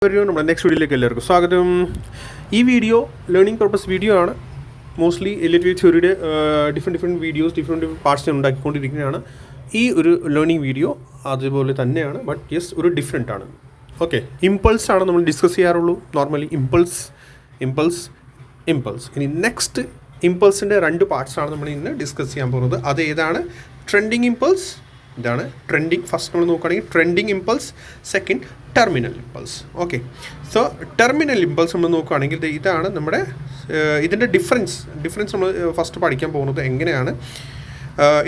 നമ്മുടെ നെക്സ്റ്റ് വീഡിയോയിലേക്ക് എല്ലാവർക്കും സ്വാഗതം. ഈ വീഡിയോ ലേണിംഗ് പർപ്പസ് വീഡിയോ ആണ്. മോസ്റ്റ്ലി എലിയറ്റ് വേവ് തിയറിയുടെ ഡിഫറെൻറ്റ് വീഡിയോസ് ഡിഫറെൻറ്റ് പാർട്സ് ഞാൻ ഉണ്ടാക്കിക്കൊണ്ടിരിക്കുന്നതാണ്. ഈ ഒരു ലേണിംഗ് വീഡിയോ അതുപോലെ തന്നെയാണ്, ബട്ട് യെസ് ഒരു ഡിഫറെൻ്റ് ആണ്. ഓക്കെ, ഇമ്പൾസ് ആണ് നമ്മൾ ഡിസ്കസ് ചെയ്യാറുള്ളൂ നോർമലി. ഇമ്പൾസ് ഇനി നെക്സ്റ്റ് ഇമ്പൾസിൻ്റെ 2 പാർട്സാണ് നമ്മൾ ഇന്ന് ഡിസ്കസ് ചെയ്യാൻ പോകുന്നത്. അത് ഏതാണ്? ട്രെൻഡിങ് ഇമ്പൾസ്, ഇതാണ് ട്രെൻഡിങ്. ഫസ്റ്റ് നമ്മൾ നോക്കുകയാണെങ്കിൽ trending impulse, second terminal impulse. Okay, so terminal impulse നമ്മൾ നോക്കുകയാണെങ്കിൽ ഇതാണ് നമ്മുടെ ഇതിൻ്റെ ഡിഫറൻസ് നമ്മൾ ഫസ്റ്റ് പഠിക്കാൻ പോകുന്നത് എങ്ങനെയാണ്.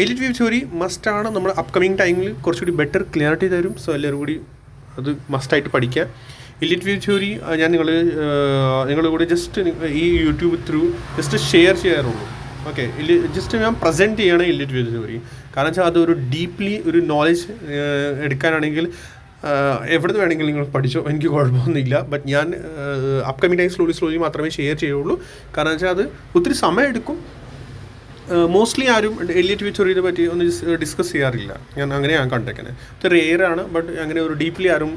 എലിയറ്റ് വേവ് തിയറി മസ്റ്റാണ്. നമ്മൾ അപ്കമിങ് ടൈമിൽ കുറച്ചുകൂടി ബെറ്റർ ക്ലിയറിറ്റി തരും. സോ എല്ലാവരും കൂടി അത് മസ്റ്റായിട്ട് പഠിക്കാം. എലിയറ്റ് വേവ് തിയറി ഞാൻ നിങ്ങളുടെ കൂടെ ജസ്റ്റ് ഈ യൂട്യൂബ് ത്രൂ ജസ്റ്റ് ഷെയർ ചെയ്യാറുള്ളൂ. ഓക്കെ, ജസ്റ്റ് ഞാൻ പ്രസൻറ്റ് ചെയ്യണം എലിയറ്റ് വേവ് തിയറി. കാരണം വെച്ചാൽ അതൊരു ഡീപ്ലി ഒരു നോളജ് എടുക്കാനാണെങ്കിൽ എവിടെ നിന്ന് വേണമെങ്കിലും നിങ്ങൾ പഠിച്ചോ, എനിക്ക് കുഴപ്പമൊന്നുമില്ല. ബട്ട് ഞാൻ അപ്കമിങ് ടൈം സ്ലോലി മാത്രമേ ഷെയർ ചെയ്യുള്ളൂ. കാരണം വെച്ചാൽ അത് ഒത്തിരി സമയം എടുക്കും. മോസ്റ്റ്ലി ആരും എലിയറ്റ് വേവ് തിയറിയെ പറ്റി ഒന്ന് ഡിസ്കസ് ചെയ്യാറില്ല. ഞാൻ കണ്ടേക്കുന്നത് ഇത് റെയറാണ്. ബട്ട് അങ്ങനെ ഒരു ഡീപ്ലി ആരും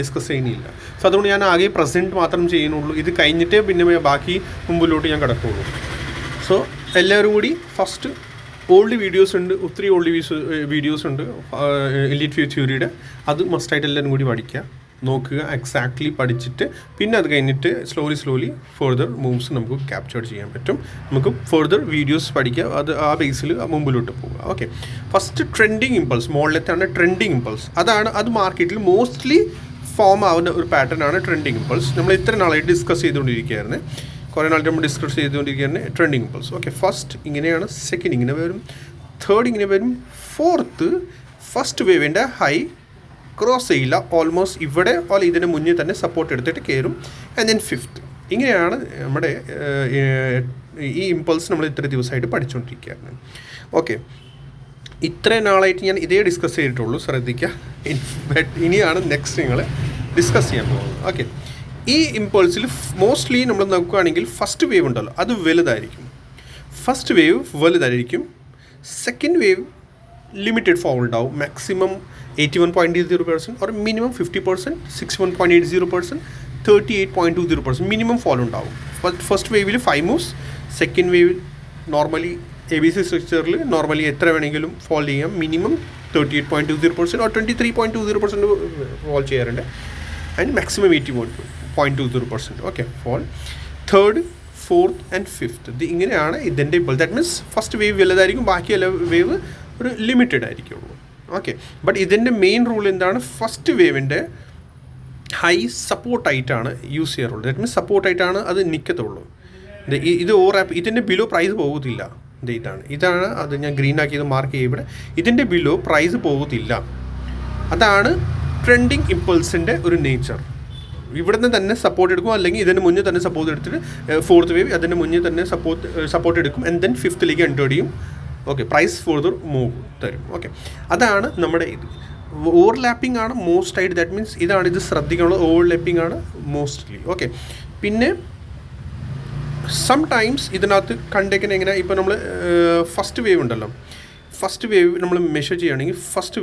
ഡിസ്കസ് ചെയ്യുന്നില്ല. സോ അതുകൊണ്ട് ഞാൻ ആകെ പ്രസൻറ്റ് മാത്രം ചെയ്യുന്നുള്ളൂ. ഇത് കഴിഞ്ഞിട്ടേ പിന്നെ ബാക്കി മുമ്പിലോട്ട് ഞാൻ കിടക്കുകയുള്ളൂ. സോ എല്ലാവരും കൂടി ഫസ്റ്റ് ഓൾഡ് വീഡിയോസ് ഉണ്ട്, ഒത്തിരി ഓൾഡ് വീഡിയോസ് ഉണ്ട് എലിയറ്റ് വേവ് തിയറിയുടെ. അത് മസ്റ്റായിട്ട് എല്ലാവരും കൂടി പഠിക്കുക, നോക്കുക, എക്സാക്ട്ലി പഠിച്ചിട്ട് പിന്നെ അത് കഴിഞ്ഞിട്ട് സ്ലോലി ഫർദർ മൂവ്സ് നമുക്ക് ക്യാപ്ചർ ചെയ്യാൻ പറ്റും. നമുക്ക് ഫർദർ വീഡിയോസ് പഠിക്കുക, അത് ആ ബേസിൽ മുമ്പിലോട്ട് പോവുക. ഓക്കെ, ഫസ്റ്റ് ട്രെൻഡിങ് ഇമ്പൾസ്, മോളിലത്താണ് ട്രെൻഡിങ് ഇമ്പൾസ്. അത് മാർക്കറ്റിൽ മോസ്റ്റ്ലി ഫോം ആവുന്ന ഒരു പാറ്റേൺ ആണ് ട്രെൻഡിങ് ഇമ്പൾസ്. നമ്മൾ ഇത്ര നാളായിട്ട് ഡിസ്കസ് ചെയ്തുകൊണ്ടിരിക്കുകയായിരുന്നു, കുറേ നാളായിട്ട് നമ്മൾ ഡിസ്കസ് ചെയ്തുകൊണ്ടിരിക്കുകയാണ് ട്രെൻഡിങ് ഇമ്പൾസ്. ഓക്കെ, ഫസ്റ്റ് ഇങ്ങനെയാണ്, സെക്കൻഡ് ഇങ്ങനെ വരും, തേർഡ് ഇങ്ങനെ വരും, ഫോർത്ത് ഫസ്റ്റ് വേവിൻ്റെ ഹൈ ക്രോസ് ചെയ്യില്ല, ഓൾമോസ്റ്റ് ഇവിടെ ഓൾ ഇതിന് മുന്നിൽ തന്നെ സപ്പോർട്ട് എടുത്തിട്ട് കയറും. And then fifth. ഇങ്ങനെയാണ് നമ്മുടെ ഈ ഇമ്പൾസ് നമ്മൾ ഇത്ര ദിവസമായിട്ട് പഠിച്ചുകൊണ്ടിരിക്കുകയാണ്. ഓക്കെ, ഇത്രയും നാളായിട്ട് ഞാൻ ഇതേ ഡിസ്കസ് ചെയ്തിട്ടുള്ളൂ, ശ്രദ്ധിക്കുക. ഇനിയാണ് നെക്സ്റ്റ് നിങ്ങൾ ഡിസ്കസ് ചെയ്യാൻ പോകുന്നത്. ഓക്കെ, ഈ ഇമ്പൾസിൽ മോസ്റ്റ്ലി നമ്മൾ നോക്കുകയാണെങ്കിൽ ഫസ്റ്റ് വേവ് ഉണ്ടല്ലോ, അത് വലുതായിരിക്കും. സെക്കൻഡ് വേവ് ലിമിറ്റഡ് ഫോം ഉണ്ടാവും. Maximum 81.80% or minimum 50%, 61.80%, 38.20% minimum fall ഉണ്ടാവും. ഫസ്റ്റ് വേവിൽ 5 മൂവ്സ്, സെക്കൻഡ് വേവിൽ നോർമലി ABC സ്ട്രക്ചറിൽ നോർമലി എത്ര വേണമെങ്കിലും ഫോൾ ചെയ്യാം. മിനിമം 38.20% or 23.20% ഫോൾ ചെയ്യാറുണ്ട്. And maximum 80.20%. Okay, fall. Third, fourth and fifth. ഇങ്ങനെയാണ് ഇതിൻ്റെ ഇപ്പോൾ. ദാറ്റ് മീൻസ് ഫസ്റ്റ് വേവ് വലുതായിരിക്കും, ബാക്കി എല്ലാ വേവ് ഒരു ലിമിറ്റഡ് ആയിരിക്കുള്ളൂ. ഓക്കെ, ബട്ട് ഇതിൻ്റെ മെയിൻ റൂൾ എന്താണ്? ഫസ്റ്റ് വേവിൻ്റെ ഹൈ സപ്പോർട്ടായിട്ടാണ് യൂസ് ചെയ്യാറുള്ളത്. ദാറ്റ് മീൻസ് സപ്പോർട്ടായിട്ടാണ് അത് നിൽക്കത്തുള്ളൂ. ഇത് ഇതിൻ്റെ ബിലോ പ്രൈസ് പോകത്തില്ല. ഇതാണ് അത് ഞാൻ ഗ്രീൻ ആക്കിയത് മാർക്ക് ചെയ്യുക ഇവിടെ. ഇതിൻ്റെ ബിലോ പ്രൈസ് പോകത്തില്ല. അതാണ് ട്രെൻഡിങ് ഇമ്പൾസിൻ്റെ ഒരു നേച്ചർ. ഇവിടുന്ന് തന്നെ സപ്പോർട്ട് എടുക്കും, അല്ലെങ്കിൽ ഇതിന് മുന്നേ തന്നെ സപ്പോർട്ട് എടുത്തിട്ട് ഫോർത്ത് വേവ് അതിൻ്റെ മുന്നേ തന്നെ സപ്പോർട്ട് എടുക്കും. ആൻഡ് ദെൻ ഫിഫ്ത്തിലേക്ക് എൻ്റർ ചെയ്യും. ഓക്കെ, പ്രൈസ് ഫർദർ മൂവ് തരും. ഓക്കെ, അതാണ് നമ്മുടെ ഇത്. ഓവർലാപ്പിംഗ് ആണ് മോസ്റ്റ് ആയിട്ട്. ദാറ്റ് മീൻസ് ഇത് ശ്രദ്ധിക്കാനുള്ളത്. ഓവർലാപ്പിംഗ് ആണ് മോസ്റ്റ്ലി. ഓക്കെ, പിന്നെ സംടൈംസ് ഇതിനകത്ത് കണ്ടേക്കുന്ന എങ്ങനെ, ഇപ്പോൾ നമ്മൾ ഫസ്റ്റ് വേവ് ഉണ്ടല്ലോ, ഫസ്റ്റ് വേവ് നമ്മൾ മെഷർ ചെയ്യുകയാണെങ്കിൽ first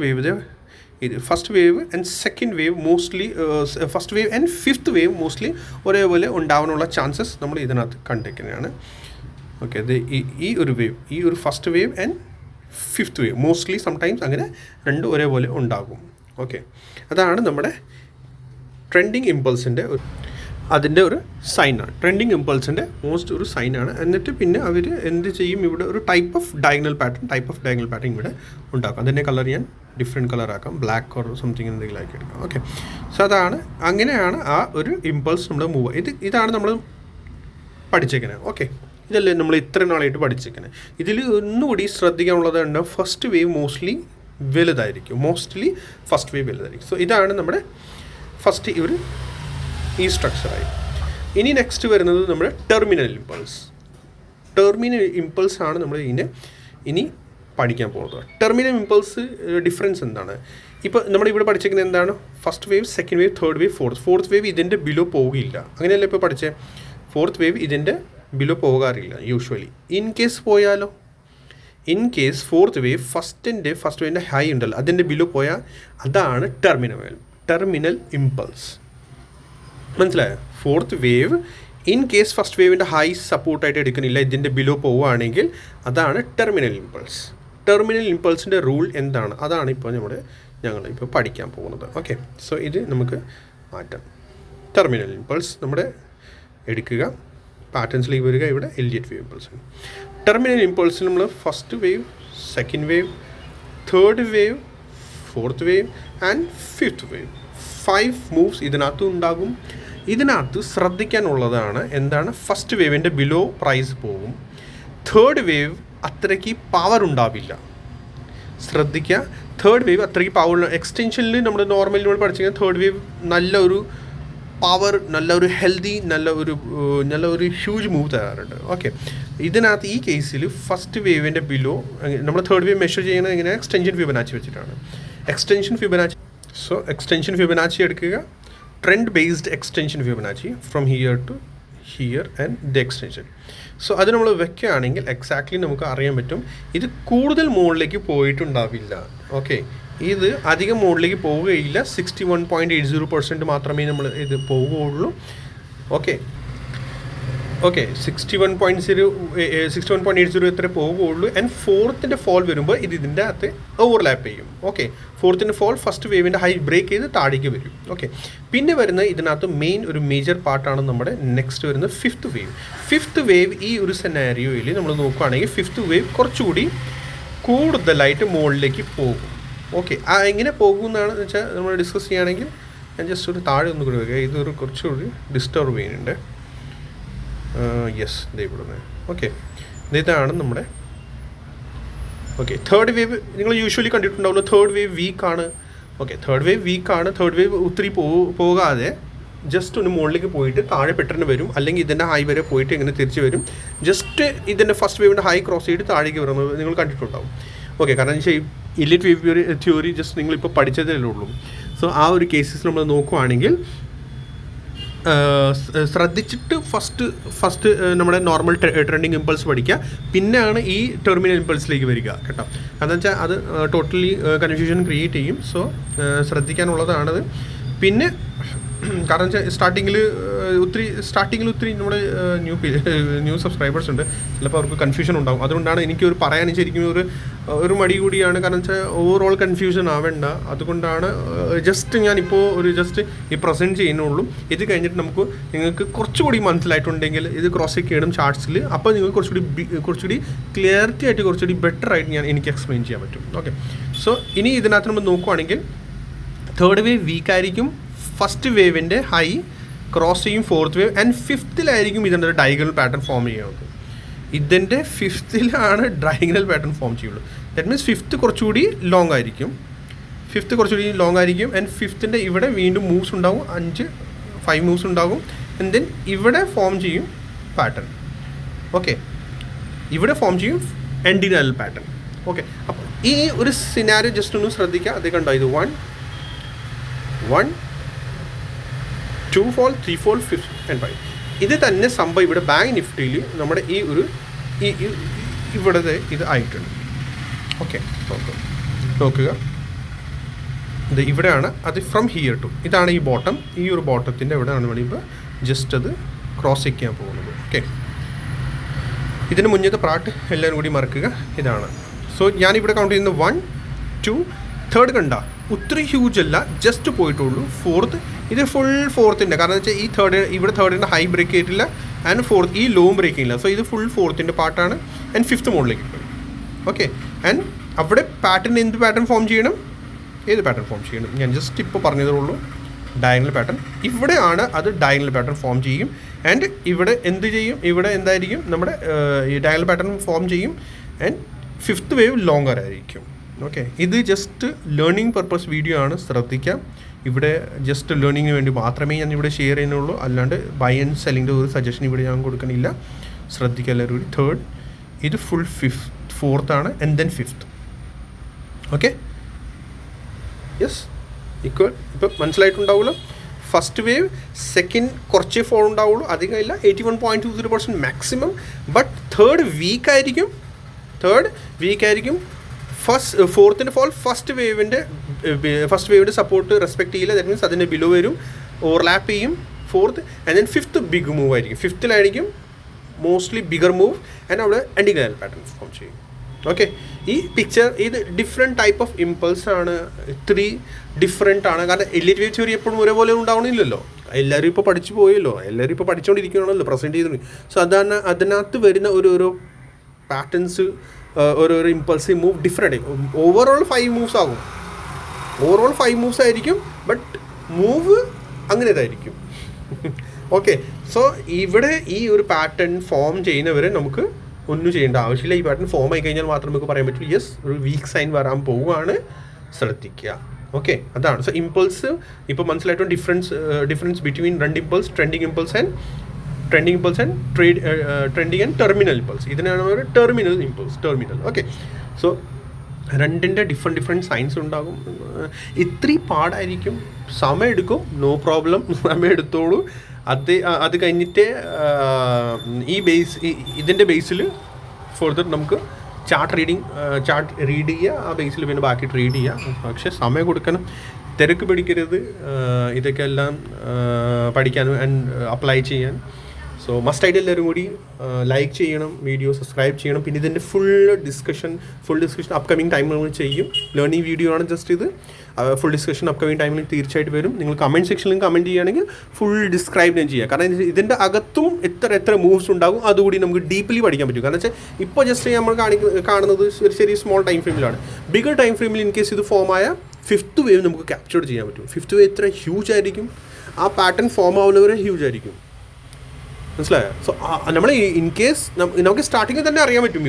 wave and second wave mostly first wave and fifth wave mostly ഒരേപോലെ ഉണ്ടാവാനുള്ള ചാൻസസ് നമ്മൾ ഇതിനകത്ത് കണ്ടേക്കുന്നതാണ്. ഓക്കെ, ഈ ഒരു first wave and fifth wave mostly sometimes അങ്ങനെ രണ്ടും ഒരേപോലെ ഉണ്ടാകും. ഓക്കെ, അതാണ് നമ്മുടെ ട്രെൻഡിങ് ഇമ്പൾസിൻ്റെ അതിൻ്റെ ഒരു സൈനാണ്. ട്രെൻഡിങ് ഇമ്പൾസിൻ്റെ മോസ്റ്റ് ഒരു സൈനാണ്. എന്നിട്ട് പിന്നെ അവർ എന്ത് ചെയ്യും, ഇവിടെ ഒരു ടൈപ്പ് ഓഫ് ഡയഗണൽ പാറ്റേൺ ഇവിടെ ഉണ്ടാക്കും. അതിൻ്റെ കളർ ഞാൻ ഡിഫറെൻറ്റ് കളർ ആക്കാം, ബ്ലാക്ക് ഓർ സംതിങ് എന്തെങ്കിലും ആക്കി എടുക്കാം. ഓക്കെ, സോ അങ്ങനെയാണ് ആ ഒരു ഇമ്പൾസ് നമ്മൾ മൂവ്. ഇതാണ് നമ്മൾ പഠിച്ചേക്കുന്നത്. ഓക്കെ, ഇതല്ലേ നമ്മൾ ഇത്ര നാളായിട്ട് പഠിച്ചേക്കുന്നത്. ഇതിൽ ഒന്നുകൂടി ശ്രദ്ധിക്കാനുള്ളത് ഫസ്റ്റ് വേവ് മോസ്റ്റ്ലി വലുതായിരിക്കും. സോ ഇതാണ് നമ്മുടെ ഫസ്റ്റ് ഈ സ്ട്രക്ചറായി. ഇനി നെക്സ്റ്റ് വരുന്നത് നമ്മുടെ ടെർമിനൽ ഇമ്പൾസ് ആണ് നമ്മൾ ഇനി പഠിക്കാൻ പോകുന്നത്. ടെർമിനൽ ഇമ്പൾസ് ഡിഫറൻസ് എന്താണ്? ഇപ്പോൾ നമ്മളിവിടെ പഠിച്ചിരിക്കുന്നത് എന്താണ്? First wave, second wave, third wave, fourth wave ഇതിൻ്റെ ബിലോ പോകില്ല. അങ്ങനെയല്ല ഇപ്പോൾ പഠിച്ചേ. ഫോർത്ത് വേവ് ഇതിൻ്റെ ബിലോ പോകാറില്ല യൂഷ്വലി. ഇൻ കേസ് പോയാലോ, ഫോർത്ത് വേവിൻ്റെ ഹൈ ഉണ്ടല്ലോ, അതിൻ്റെ ബിലോ പോയാൽ അതാണ് ടെർമിനൽ ഇമ്പൾസ്. മനസ്സിലായോ? Fourth wave in case first വേവിൻ്റെ ഹൈ സപ്പോർട്ടായിട്ട് എടുക്കുന്നില്ല, ഇതിൻ്റെ ബിലോ പോവുകയാണെങ്കിൽ അതാണ് ടെർമിനൽ ഇമ്പൾസ്. ടെർമിനൽ ഇമ്പൾസിൻ്റെ റൂൾ എന്താണ്, അതാണ് ഇപ്പോൾ ഞങ്ങളിപ്പോൾ പഠിക്കാൻ പോകുന്നത്. ഓക്കെ, സോ ഇത് നമുക്ക് മാറ്റാം. ടെർമിനൽ ഇമ്പൾസ് നമ്മുടെ എടുക്കുക, പാറ്റേൺസിലേക്ക് വരിക, ഇവിടെ എലിയറ്റ് വേവ് ഇമ്പൾസ്. ടെർമിനൽ ഇമ്പൾസിൽ നമ്മൾ first wave, second wave, third wave, fourth wave and fifth wave, 5 moves ഇതിനകത്ത് ഉണ്ടാകും. ഇതിനകത്ത് ശ്രദ്ധിക്കാനുള്ളതാണ് എന്താണ്, ഫസ്റ്റ് വേവിൻ്റെ ബിലോ പ്രൈസ് പോകും. തേർഡ് വേവ് അത്രയ്ക്ക് പവർ ഉണ്ടാവില്ല, ശ്രദ്ധിക്കുക. തേർഡ് വേവ് അത്രയ്ക്ക് പവർ, എക്സ്റ്റൻഷനിൽ നമ്മൾ നോർമലി നമ്മൾ പഠിച്ചു തേർഡ് വേവ് നല്ലൊരു പവർ, നല്ലൊരു ഹെൽത്തി, നല്ലൊരു ഹ്യൂജ് മൂവ് തരാറുണ്ട്. ഓക്കെ, ഇതിനകത്ത് ഈ കേസിൽ ഫസ്റ്റ് വേവിൻ്റെ ബിലോ നമ്മൾ തേർഡ് വേവ് മെഷർ ചെയ്യുന്നത് എങ്ങനെ, എക്സ്റ്റൻഷൻ ഫിബനാച്ചി വെച്ചിട്ടാണ്. എക്സ്റ്റൻഷൻ ഫിബനാച്ചി എടുക്കുക, trend based extension Fibonacci from here to here and the extension. So അത് നമ്മൾ വെക്കുകയാണെങ്കിൽ എക്സാക്ട്ലി നമുക്ക് അറിയാൻ പറ്റും ഇത് കൂടുതൽ മുകളിലേക്ക് പോയിട്ടുണ്ടാവില്ല. ഓക്കെ, ഇത് അധികം മുകളിലേക്ക് പോവുകയില്ല, 61.80% മാത്രമേ നമ്മൾ ഇത് പോവുകയുള്ളൂ. ഓക്കെ, 61.80 എത്ര പോവുകയുള്ളൂ. ആൻഡ് ഫോർത്തിൻ്റെ ഫോൾ വരുമ്പോൾ ഇതിൻ്റെ അകത്ത് ഓവർലാപ്പ് ചെയ്യും. ഓക്കെ, ഫോർത്തിൻ്റെ ഫോൾ ഫസ്റ്റ് വേവിൻ്റെ ഹൈ ബ്രേക്ക് ചെയ്ത് താഴേക്ക് വരും. ഓക്കെ, പിന്നെ വരുന്ന ഇതിനകത്ത് ഒരു മേജർ പാർട്ടാണ് നമ്മുടെ നെക്സ്റ്റ് വരുന്ന ഫിഫ്ത്ത് വേവ്. ഫിഫ്ത്ത് വേവ് ഈ ഒരു സെനാരിയോയിൽ നമ്മൾ നോക്കുകയാണെങ്കിൽ ഫിഫ്ത്ത് വേവ് കുറച്ചുകൂടി കൂടുതലായിട്ട് മുകളിലേക്ക് പോകും. ഓക്കെ, എങ്ങനെ പോകുമെന്നാണ് വെച്ചാൽ നമ്മൾ ഡിസ്കസ് ചെയ്യുകയാണെങ്കിൽ ഞാൻ ജസ്റ്റ് ഒരു താഴെ ഒന്ന് കൂടി വരിക, ഇതൊരു കുറച്ചുകൂടി ഡിസ്റ്റർബ് ചെയ്യുന്നുണ്ട്. യെസ്, ഇവിടെ. ഓക്കെ, ഇതാണ് നമ്മുടെ തേർഡ് വേവ്. നിങ്ങൾ യൂഷ്വലി കണ്ടിട്ടുണ്ടാവുമല്ലോ, തേർഡ് വേവ് വീക്കാണ്. ഓക്കെ, തേർഡ് വേവ് ഒത്തിരി പോകാതെ ജസ്റ്റ് ഒന്ന് മുകളിലേക്ക് പോയിട്ട് താഴെ പെട്ടെന്ന് വരും, അല്ലെങ്കിൽ ഇതിൻ്റെ ഹൈ വരെ പോയിട്ട് ഇങ്ങനെ തിരിച്ച് വരും. ജസ്റ്റ് ഇതിൻ്റെ ഫസ്റ്റ് വേവിൻ്റെ ഹൈ ക്രോസ് ചെയ്ത് താഴേക്ക് വരുന്നത് നിങ്ങൾ കണ്ടിട്ടുണ്ടാവും. ഓക്കെ, കാരണം വെച്ചാൽ ഇലിറ്റ് വേവ് തിയോറി ജസ്റ്റ് നിങ്ങളിപ്പോൾ പഠിച്ചതേ ഉള്ളൂ. സോ ആ ഒരു കേസസ് നമ്മൾ നോക്കുകയാണെങ്കിൽ ശ്രദ്ധിച്ചിട്ട് ഫസ്റ്റ് നമ്മുടെ നോർമൽ ട്രെൻഡിങ് ഇമ്പൾസ് പഠിക്കുക, പിന്നെയാണ് ഈ ടെർമിനൽ ഇമ്പൾസിലേക്ക് വരിക കേട്ടോ. കാരണം വെച്ചാൽ അത് ടോട്ടലി കൺഫ്യൂഷൻ ക്രിയേറ്റ് ചെയ്യും. സോ ശ്രദ്ധിക്കാനുള്ളതാണത്. പിന്നെ കാരണം വെച്ചാൽ സ്റ്റാർട്ടിങ്ങിൽ ഒത്തിരി നമ്മുടെ ന്യൂ സബ്സ്ക്രൈബേഴ്സ് ഉണ്ട്, ചിലപ്പോൾ അവർക്ക് കൺഫ്യൂഷൻ ഉണ്ടാകും. അതുകൊണ്ടാണ് എനിക്കൊരു പറയാൻ ശരിക്കും ഒരു മടി കൂടിയാണ്. കാരണം വെച്ചാൽ ഓവറോൾ കൺഫ്യൂഷൻ ആവേണ്ട, അതുകൊണ്ടാണ് ജസ്റ്റ് ഞാനിപ്പോൾ ഈ പ്രസൻറ്റ് ചെയ്യുന്നുള്ളൂ. ഇത് കഴിഞ്ഞിട്ട് നിങ്ങൾക്ക് കുറച്ചുകൂടി മനസ്സിലായിട്ടുണ്ടെങ്കിൽ ഇത് ക്രോസ് ചെക്ക് ചെയ്യണം ചാർട്ട്സിൽ, അപ്പോൾ നിങ്ങൾക്ക് കുറച്ചുകൂടി ക്ലിയറിറ്റി ആയിട്ട് കുറച്ചുകൂടി ബെറ്റർ ആയിട്ട് എനിക്ക് എക്സ്പ്ലെയിൻ ചെയ്യാൻ പറ്റും. ഓക്കെ, സോ ഇനി ഇതിനകത്ത് നമ്മൾ നോക്കുവാണെങ്കിൽ തേർഡ് വേവ് വീക്കായിരിക്കും, ഫസ്റ്റ് വേവിൻ്റെ ഹൈ ക്രോസ് ചെയ്യും ഫോർത്ത് വേവ്, ആൻഡ് ഫിഫ്ത്തിലായിരിക്കും ഇതിൻ്റെ ഒരു ഡയഗണൽ പാറ്റേൺ ഫോം ചെയ്യുന്നത്. ഇതിൻ്റെ ഫിഫ്ത്തിലാണ് ഡയഗണൽ പാറ്റേൺ ഫോം ചെയ്യുള്ളൂ. ദാറ്റ് മീൻസ് ഫിഫ്ത്ത് കുറച്ചുകൂടി ലോങ് ആയിരിക്കും, ആൻഡ് ഫിഫ്ത്തിൻ്റെ ഇവിടെ വീണ്ടും മൂവ്സ് ഉണ്ടാവും, 5 മൂവ്സ് ഉണ്ടാകും. ആൻഡ് ദെൻ ഇവിടെ ഫോം ചെയ്യും പാറ്റേൺ. ഓക്കെ, ഇവിടെ ഫോം ചെയ്യും എൻഡിനൽ പാറ്റേൺ. ഓക്കെ, അപ്പോൾ ഈ ഒരു സിനാരിയോ ജസ്റ്റ് ഒന്ന് ശ്രദ്ധിക്കുക. അത് കണ്ടോ, ഇത് 1 2 fall 3 fall 5 and 5. ഇത് തന്നെ സംഭവം ഇവിടെ ബാങ്ക് നിഫ്റ്റിയിൽ നമ്മുടെ ഈ ഇവിടുത്തെ ഇത് ആയിട്ടുണ്ട്. ഓക്കെ, നോക്കുക, ഇത് ഇവിടെയാണ്. അത് ഫ്രം ഹിയർ ടു ഇതാണ് ഈ ബോട്ടം. ഈ ഒരു ബോട്ടത്തിൻ്റെ എവിടെയാണ് വേണമെങ്കിൽ ജസ്റ്റ് അത് ക്രോസ് ചെയ്യാൻ പോകുന്നത്. ഓക്കെ, ഇതിന് മുന്നത്തെ പാർട്ട് എല്ലാവരും കൂടി മറക്കുക. ഇതാണ്. സോ ഞാനിവിടെ കൗണ്ട് ചെയ്യുന്നത് 1 2 തേർഡ് കണ്ട ഒത്തിരി ഹ്യൂജ് അല്ല, ജസ്റ്റ് പോയിട്ടുള്ളൂ. ഫോർത്ത് ഇത് ഫുൾ ഫോർത്തിൻ്റെ, കാരണം വെച്ചാൽ ഈ ഇവിടെ തേർഡിൻ്റെ ഹൈ ബ്രേക്ക് ചെയ്തിട്ടില്ല, ആൻഡ് ഫോർത്ത് ഈ ലോവും ബ്രേക്ക് ചെയ്യില്ല. സോ ഇത് ഫുൾ ഫോർത്തിൻ്റെ പാർട്ടാണ്. ആൻഡ് ഫിഫ്ത്ത് മോഡിലേക്ക് പോയി. ഓക്കെ, ആൻഡ് അവിടെ എന്ത് പാറ്റേൺ ഫോം ചെയ്യണം, ഏത് പാറ്റേൺ ഫോം ചെയ്യണം ഞാൻ ജസ്റ്റ് ഇപ്പോൾ പറഞ്ഞതേ ഉള്ളൂ. ഡയഗണൽ പാറ്റേൺ ഇവിടെയാണ്, അത് ഡയഗണൽ പാറ്റേൺ ഫോം ചെയ്യും. ആൻഡ് ഇവിടെ എന്ത് ചെയ്യും, ഇവിടെ എന്തായിരിക്കും നമ്മുടെ ഈ ഡയഗണൽ പാറ്റേൺ ഫോം ചെയ്യും. ആൻഡ് ഫിഫ്ത്ത് വേവ് ലോങ്ങർ ആയിരിക്കും. ഓക്കെ, ഇത് ജസ്റ്റ് ലേണിംഗ് പർപ്പസ് വീഡിയോ ആണ്, ശ്രദ്ധിക്കാം. ഇവിടെ ജസ്റ്റ് ലേണിങ്ങിന് വേണ്ടി മാത്രമേ ഞാൻ ഇവിടെ ഷെയർ ചെയ്യുന്നുള്ളൂ, അല്ലാണ്ട് ബൈ ആൻഡ് സെല്ലിൻ്റെ ഒരു സജഷൻ ഇവിടെ ഞാൻ കൊടുക്കണില്ല. ശ്രദ്ധിക്കുക എല്ലാവരും. തേർഡ് ഇത് ഫുൾ ഫോർത്താണ്, and then fifth. Okay, yes, equal. ഇപ്പം മനസ്സിലായിട്ടുണ്ടാവുമല്ലോ. ഫസ്റ്റ് വേവ്, സെക്കൻഡ് കുറച്ചേ ഫോൾ ഉണ്ടാവുള്ളൂ, അധികം ഇല്ല, 81.20% മാക്സിമം. ബട്ട് തേർഡ് വീക്ക് ആയിരിക്കും. ഫോർത്തിൻ്റെ ഫോൾ ഫസ്റ്റ് വേവിൻ്റെ സപ്പോർട്ട് റെസ്പെക്ട് ചെയ്യില്ല. ദാറ്റ് മീൻസ് അതിൻ്റെ ബിലോ വരും, ഓവർലാപ്പ് ചെയ്യും. Fourth and then fifth big move ആയിരിക്കും. ഫിഫ്ത്തിലായിരിക്കും മോസ്റ്റ്ലി ബിഗർ മൂവ് ആൻഡ് അവിടെ എൻഡിങ് ലൈൻ പാറ്റേൺ ഫോം ചെയ്യും. ഓക്കെ, ഈ പിക്ചർ ഇത് ഡിഫറെൻറ്റ് ടൈപ്പ് ഓഫ് ഇമ്പൾസ് ആണ്, 3 ഡിഫറെൻ്റ് ആണ്. കാരണം എലിറ്റ് വേവ് തിയറി എപ്പോഴും ഒരേപോലെ ഉണ്ടാവണില്ലല്ലോ, എല്ലാവരും ഇപ്പോൾ പഠിച്ചു പോയല്ലോ, എല്ലാവരും ഇപ്പോൾ പഠിച്ചുകൊണ്ടിരിക്കുകയാണല്ലോ, പ്രസൻറ്റ് ചെയ്തു. സോ അതിനകത്ത് വരുന്ന ഓരോരോ പാറ്റേൺസ്, ഓരോരോ impulsive move different. Overall 5 moves ആകും, ഓവറോൾ 5 മൂവ്സ് ആയിരിക്കും, ബട്ട് മൂവ് അങ്ങനേതായിരിക്കും. ഓക്കെ, സോ ഇവിടെ ഈ ഒരു പാറ്റേൺ ഫോം ചെയ്യുന്നവരെ നമുക്ക് ഒന്നും ചെയ്യേണ്ട ആവശ്യമില്ല. ഈ പാറ്റേൺ ഫോം ആയി കഴിഞ്ഞാൽ മാത്രമേ നമുക്ക് പറയാൻ പറ്റൂ യെസ് ഒരു വീക്ക് സൈൻ വരാൻ പോവുകയാണ്, ശ്രദ്ധിക്കുക. ഓക്കെ, അതാണ്. സോ ഇമ്പൾസ് ഇപ്പോൾ മനസ്സിലായിട്ടും difference between 2 impulse, trending impulse and trending and terminal impulse. ഇതിനാണ് ഒരു terminal impulse, terminal. Okay, so രണ്ടിൻ്റെ ഡിഫറെൻറ്റ് സൈൻസ് ഉണ്ടാകും. ഇത്തിരി പാടായിരിക്കും, സമയം എടുക്കും, നോ പ്രോബ്ലം, സമയം എടുത്തോളൂ. അത് കഴിഞ്ഞിട്ട് ഇതിൻ്റെ ബേസിൽ ഫർദർ നമുക്ക് ചാർട്ട് റീഡ് ചെയ്യുക, ആ ബേസിൽ പിന്നെ ബാക്കി റീഡ് ചെയ്യുക. പക്ഷേ സമയം കൊടുക്കണം, തിരക്ക് പിടിക്കരുത് ഇതൊക്കെ എല്ലാം പഠിക്കാനും ആൻഡ് അപ്ലൈ ചെയ്യാൻ. സോ മസ്റ്റായിട്ട് എല്ലാവരും കൂടി ലൈക്ക് ചെയ്യണം, വീഡിയോ സബ്സ്ക്രൈബ് ചെയ്യണം. പിന്നെ ഇതിൻ്റെ ഫുൾ ഡിസ്കഷൻ അപ്കമിങ് ടൈമിൽ നമ്മൾ ചെയ്യും. ലേണിംഗ് വീഡിയോ ആണ് ജസ്റ്റ് ഇത്. ഫുൾ ഡിസ്കഷൻ അപ്കമിങ് ടൈമിൽ തീർച്ചയായിട്ടും വരും. നിങ്ങൾ കമൻറ്റ് സെക്ഷനിൽ കമൻറ്റ് ചെയ്യുകയാണെങ്കിൽ ഫുൾ ഡിസ്ക്രൈബ് ഞാൻ ചെയ്യാം. കാരണം ഇതിൻ്റെ അകത്തും എത്ര മൂവ്സ് ഉണ്ടാകും അതുകൂടി നമുക്ക് ഡീപ്ലി പഠിക്കാൻ പറ്റും. കാരണം വെച്ചാൽ ഇപ്പോൾ ജസ്റ്റ് നമ്മൾ കാണുന്നത് ഒരു ചെറിയ സ്മോൾ ടൈം ഫ്രെയിമിലാണ്. ബിഗർ ടൈം ഫ്രെയിമിൽ ഇൻ കേസ് ഇത് ഫോമായ 5th വേവ് നമുക്ക് ക്യാപ്ചർ ചെയ്യാൻ പറ്റും. 5th വേവ് എത്ര ഹ്യൂജ് ആയിരിക്കും, ആ പാറ്റേൺ ഫോം ആവുന്നവരെ ഹ്യൂജ് ആയിരിക്കും. മനസ്സിലായോ? സോ നമ്മൾ ഇൻ കേസ് നമുക്ക് സ്റ്റാർട്ടിങ്ങിൽ തന്നെ അറിയാൻ പറ്റും.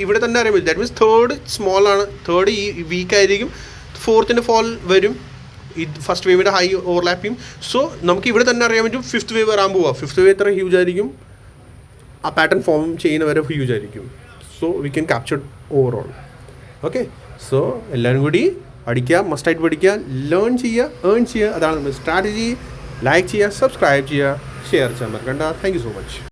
ഇവിടെ തന്നെ അറിയാൻ പറ്റും. ദാറ്റ് മീൻസ് 3rd സ്മോൾ ആണ്, 3rd ഈ വീക്ക് ആയിരിക്കും, 4th ഫോൾ വരും, ഫസ്റ്റ് വേവിൻ്റെ ഹൈ ഓവർലാപ്പ് ചെയ്യും. സോ നമുക്ക് ഇവിടെ തന്നെ അറിയാൻ പറ്റും 5th വേവ് വരാൻ പോവുക. 5th വേവ് എത്ര ഹ്യൂജ് ആയിരിക്കും, ആ പാറ്റേൺ ഫോം ചെയ്യുന്നവരെ ഹ്യൂജ് ആയിരിക്കും. So we can capture overall. Okay, so എല്ലാവരും കൂടി പഠിക്കുക, മസ്റ്റായിട്ട് പഠിക്കുക, ലേൺ ചെയ്യുക, ഏൺ ചെയ്യുക. അതാണ് നമ്മുടെ സ്ട്രാറ്റജി. ലൈക്ക് ചെയ്യുക, സബ്സ്ക്രൈബ് ചെയ്യുക, ഷെയർ ചെയ്യാൻ മറക്കണ്ട. Thank you so much.